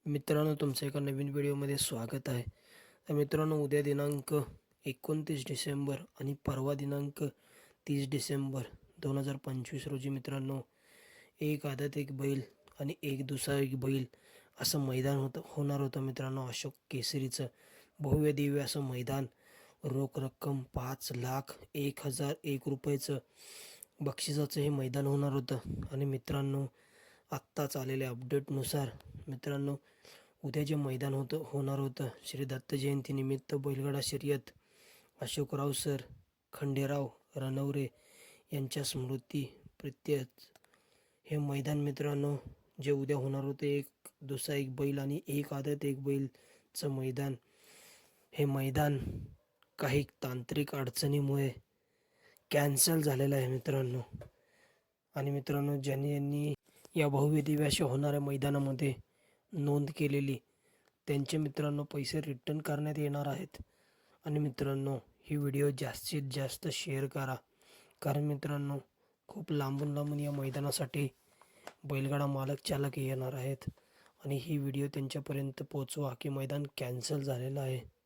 मित्रांनो, तुमचं एका नवीन व्हिडिओमध्ये स्वागत आहे. तर मित्रांनो, उद्या दिनांक 29 डिसेंबर आणि परवा दिनांक 30 डिसेंबर 2025 रोजी मित्रांनो, एक आदत एक बैल आणि एक दुसरा एक बैल असं मैदान होणार होतं मित्रांनो. अशोक केसरीचं भव्य दिव्य असं मैदान, रोख रक्कम 5,01,001 रुपयाचं बक्षिसाचं हे मैदान होणार होतं. आणि मित्रांनो, आत्ताच आलेल्या अपडेटनुसार मित्रांनो, उद्या जे मैदान होणार होतं श्री दत्त जयंतीनिमित्त बैलगाडा शर्यत, अशोकराव सर खंडेराव रणवरे यांच्या स्मृती प्रित्यर्थ हे मैदान मित्रांनो, जे उद्या होणार होते एक दुसरा एक बैल आणि एक आदत एक बैलचं मैदान, हे मैदान काही तांत्रिक अडचणीमुळे कॅन्सल झालेलं आहे मित्रांनो. आणि मित्रांनो, यांनी या भव्य दिव्य अशा होणाऱ्या मैदानामध्ये नोंद केलेली, त्यांचे मित्रांनो पैसे रिटर्न करण्यात येणार आहेत. आणि मित्रांनो, ही व्हिडिओ जास्तीत जास्त शेअर करा, कारण मित्रांनो, खूप लांबून या मैदानासाठी बैलगाडा मालक चालक येणार आहेत. आणि ही व्हिडिओ त्यांच्यापर्यंत पोचवा की मैदान कॅन्सल झालेलं आहे.